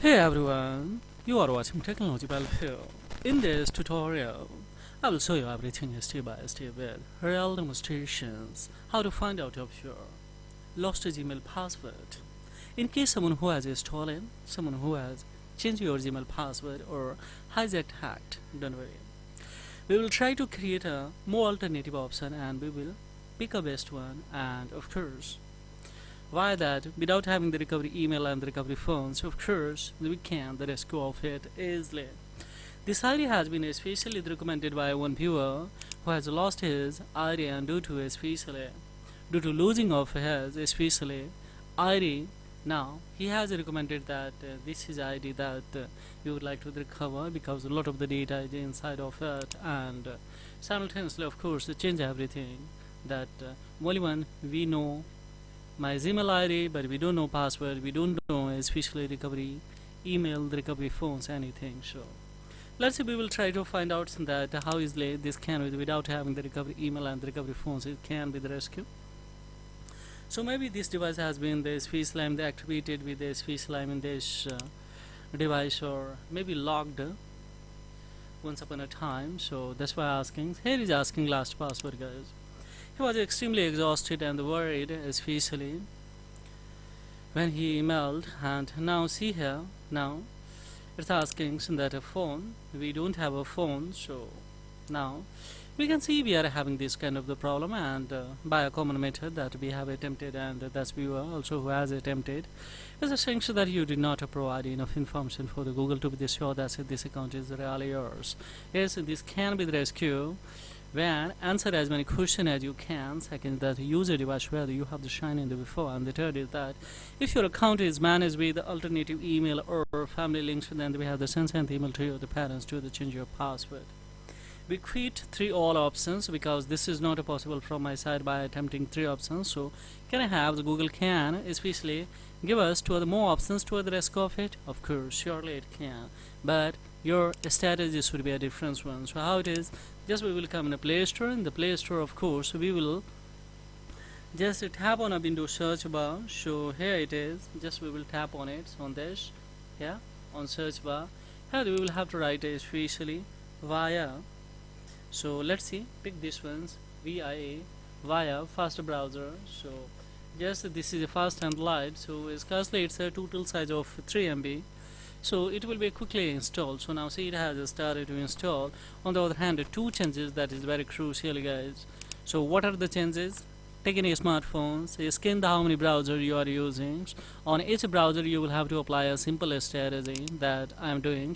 Hey everyone, you are watching Technology Battlefield. In this tutorial, I will show you everything step by step with real demonstrations how to find out of your lost Gmail password. In case someone who has stolen, someone who has changed your Gmail password or hijacked hacked, don't worry. We will try to create a more alternative option and we will pick a best one, and of course why that without having the recovery email and the recovery phones, of course we can the rescue of it easily. This idea has been especially recommended by one viewer who has lost his ID, and due to losing of his especially ID, now he has recommended that this is ID that you would like to recover because a lot of the data is inside of it, and simultaneously of course to change everything that only one we know my Gmail ID, but we don't know password, we don't know especially recovery email, the recovery phones, anything. So let's see, we will try to find out that how easily this can be without having the recovery email and the recovery phones, it can be the rescue. So maybe this device has been the speech line activated with the speech line in this device, or maybe logged once upon a time. So that's why asking. Here is asking last password, guys. He was extremely exhausted and worried, especially when he emailed. And now see here, now it's asking that a phone. We don't have a phone, so now we can see we are having this kind of the problem, and by a common method that we have attempted, and that's viewer also who has attempted, is essential that you did not provide enough information for the Google to be sure that this account is really yours. Yes, this can be the rescue when answer as many questions as you can. Second, that user device whether you have the shine in the before, and the third is that if your account is managed with alternative email or family links, then we have the send email to your the parents to the change your password. We quit three all options because this is not possible from my side by attempting three options. So can I have the Google can especially give us two other more options to the rest of it? Of course, surely it can, but your strategy should be a different one. So how it is, just we will come in the Play Store. In the Play Store, of course, we will just tap on a Windows search bar. So here it is, just we will tap on it on this, yeah, on search bar. Here we will have to write especially via. So let's see, pick this ones via fast browser. So just this is a fast and light, so scarcely it's a total size of 3 MB, so it will be quickly installed. So now see, it has started to install. On the other hand, two changes that is very crucial, guys. So what are the changes? Take any smartphones, scan the how many browser you are using. On each browser you will have to apply a simple strategy that I am doing.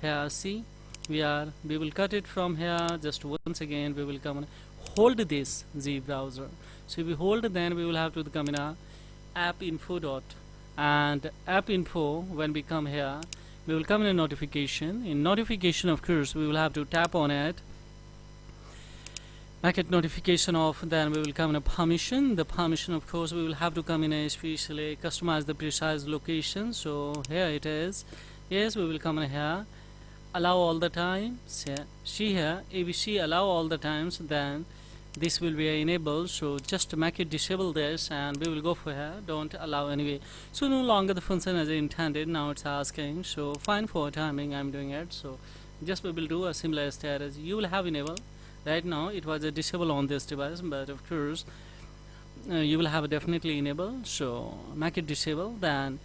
Here see, we will cut it from here. Just once again we will come and hold this G browser. So if we hold, then we will have to come in a app info dot, and app info. When we come here, we will come in a notification. In notification, of course, we will have to tap on it, make it notification off. Then we will come in a permission. The permission, of course, we will have to come in a especially customize the precise location. So here it is. Yes, we will come in here, allow all the time. See here, ABC allow all the times, then this will be enabled. So just to make it disable this, and we will go for here, don't allow anyway. So no longer the function as intended. Now it's asking, so fine for timing I'm doing it. So just we will do a similar strategy. You will have enable. Right now it was a disable on this device, but of course you will have definitely enable. So make it disable. Then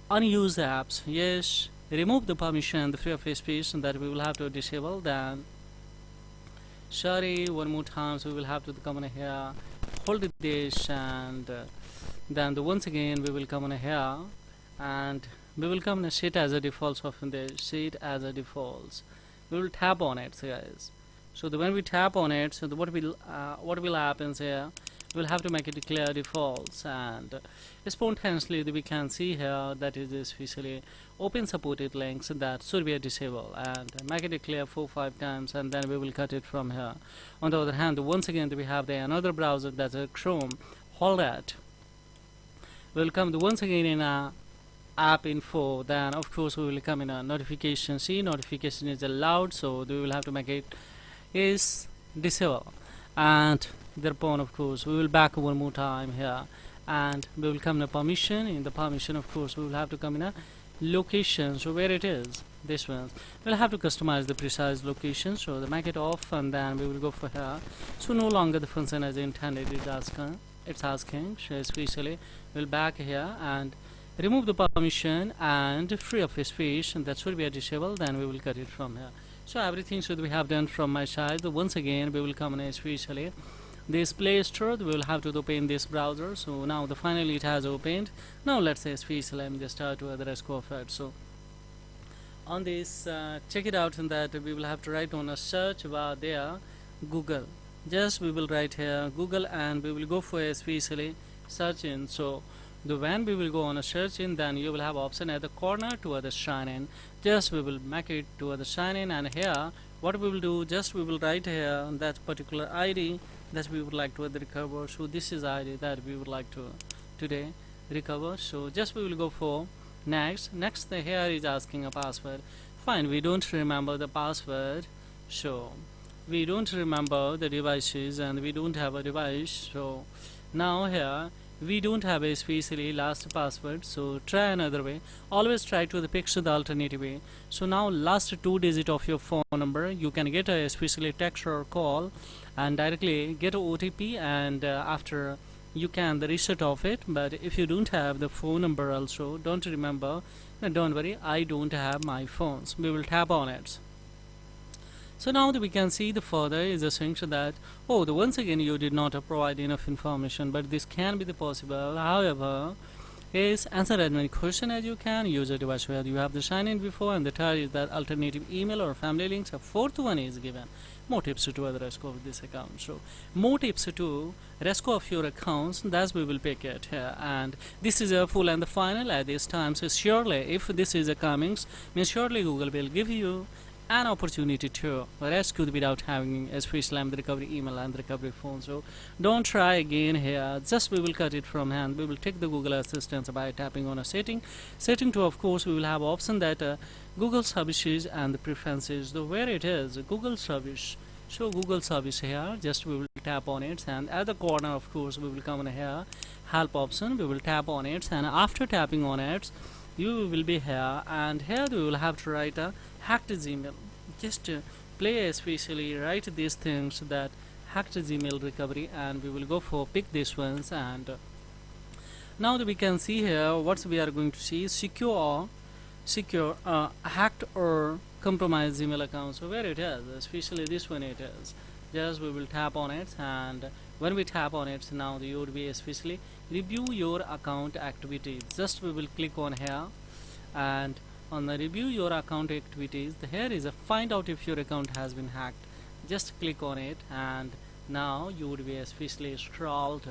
unused apps, yes, remove the permission and the free of space, and that we will have to disable. Then sorry, one more time, so we will have to come in here, hold this, and then once again we will come in here, and we will come and set as a default of this, set as a default. We will tap on it, guys. So when we tap on it, so what will happen here, we'll have to make it declare defaults, and spontaneously we can see here that is especially open supported links that should be a disable, and make it declare 4-5 times, and then we will cut it from here. On the other hand, once again we have another browser, that's a Chrome. Hold that, we'll come once again in a app info. Then of course we will come in a notification. See, notification is allowed, so we will have to make it is disable, and thereupon of course we will back one more time here, and we will come in a permission. In the permission, of course, we will have to come in a location, so where it is, this one, we'll have to customize the precise location, so the make it off, and then we will go for here. So no longer the function as intended, it's asking, so especially we'll back here and remove the permission and free up space, and that should be a disable, then we will cut it from here. So everything should we have done from my side. Once again we will come in especially this Play Store, we will have to open this browser. So now the finally it has opened. Now let's say especially I'm just start with the rest of it. So on this check it out, in that we will have to write on a search bar there Google. Just we will write here Google, and we will go for especially search in. So when we will go on a search in, then you will have option at the corner to the sign in. Just we will make it to the sign in, and here what we will do, just we will write here that particular ID that we would like to recover. So this is ID that we would like to today recover. So just we will go for next. Here is asking a password. Fine, we don't remember the password, so we don't remember the devices, and we don't have a device. So now here we don't have a especially last password, so try another way. Always try to pick the alternative way. So now last 2 digit of your phone number, you can get a especially text or call and directly get a OTP, and after you can the reset of it. But if you don't have the phone number also, don't remember, don't worry, I don't have my phones. We will tap on it. So now that we can see the further is a thing that once again you did not provide enough information, but this can be the possible. However, is answer as many questions as you can. Use a device where you have the sign in before, and the third is that alternative email or family links. A fourth one is given more tips to other rest of this account. So more tips to rest of your accounts, that we will pick it here, and this is a full and the final at this time. So surely if this is a comings, means surely Google will give you an opportunity to rescue without having especially the recovery email and the recovery phone. So don't try again here, just we will cut it from hand. We will take the Google Assistant by tapping on a setting to, of course, we will have option that Google services and the preferences, the where it is Google service. So Google service here, just we will tap on it, and at the corner of course we will come in here help option, we will tap on it, and after tapping on it you will be here, and here we will have to write a hacked Gmail. Just play especially write these things that hacked Gmail recovery, and we will go for pick these ones. And now that we can see here what we are going to see, secure hacked or compromised Gmail account. So where it is, especially this one it is, just we will tap on it, and when we tap on it, now you would be especially review your account activities. Just we will click on here, and on the review your account activities, here is a find out if your account has been hacked. Just click on it, and now you would be especially scrolled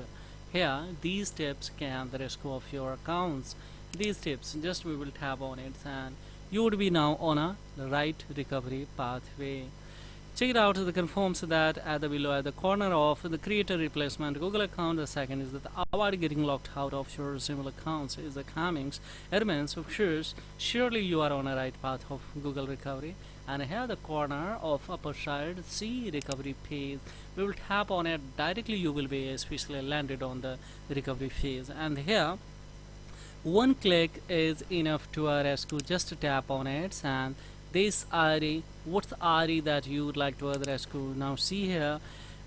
here. These steps can the rescue of your accounts. These steps, just we will tap on it, and you would be now on a right recovery pathway. Check it out, the confirms that at the below at the corner of the creator replacement Google account. The second is that avoid getting locked out of your Gmail accounts is the comings. It means of course surely you are on a right path of Google recovery. And here the corner of upper side see recovery phase, we will tap on it directly. You will be especially landed on the recovery phase, and here one click is enough to rescue. Just tap on it, and this ID, what's the ID that you would like to rescue. Now see here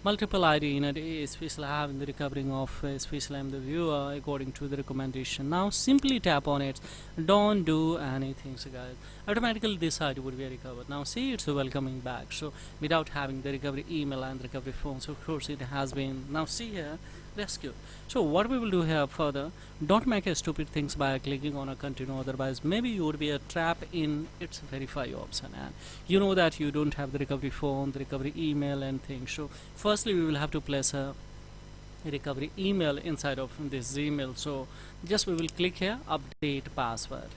multiple ID in a day, especially having the recovering of especially the viewer according to the recommendation. Now simply tap on it, don't do anything, so guys, automatically this ID would be recovered. Now see, it's welcoming back, so without having the recovery email and the recovery phone, so of course it has been. Now see here rescue. So what we will do here further, don't make a stupid things by clicking on a continue, otherwise maybe you would be a trap in its verify option, and you know that you don't have the recovery phone, the recovery email and things. So firstly we will have to place a recovery email inside of this Gmail. So just we will click here update password.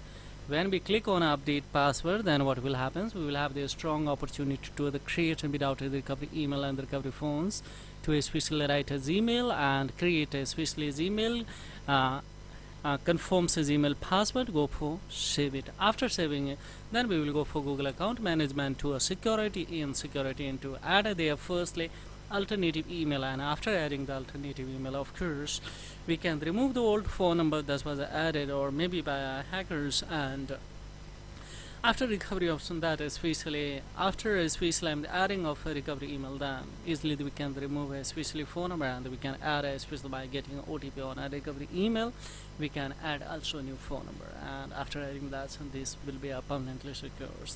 When we click on update password, then what will happen, we will have the strong opportunity to the create and without the recovery email and the recovery phones to especially write a Gmail and create a especially Gmail, confirms his email password, go for save it. After saving it, then we will go for Google account management to a security into add there firstly alternative email, and after adding the alternative email, of course we can remove the old phone number that was added or maybe by hackers, and After recovery option, that especially after especially I'm adding of a recovery email, then easily we can remove especially phone number, and we can add especially by getting OTP on a recovery email, we can add also a new phone number, and after adding that, so this will be a permanently secures.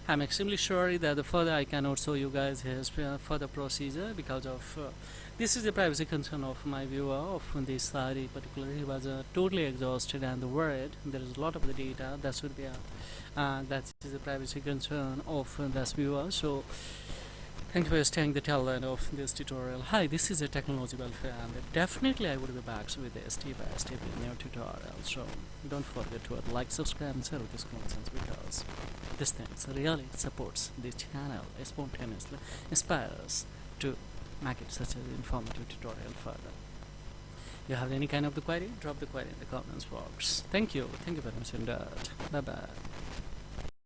I'm extremely sorry that the further I cannot show you guys his further procedure because of this is the privacy concern of my viewer of this study particularly. He was totally exhausted and worried. There is a lot of the data that should be that is the privacy concern of this viewer. So thank you for staying the tail end of this tutorial. Hi, this is a technology welfare, and definitely I would be back with a step-by-step new tutorial. So don't forget to like, subscribe, and share with this content because this things really supports the channel, spontaneously inspires to make it such an informative tutorial further. You have any kind of the query, drop the query in the comments box. Thank you very much indeed. Bye bye.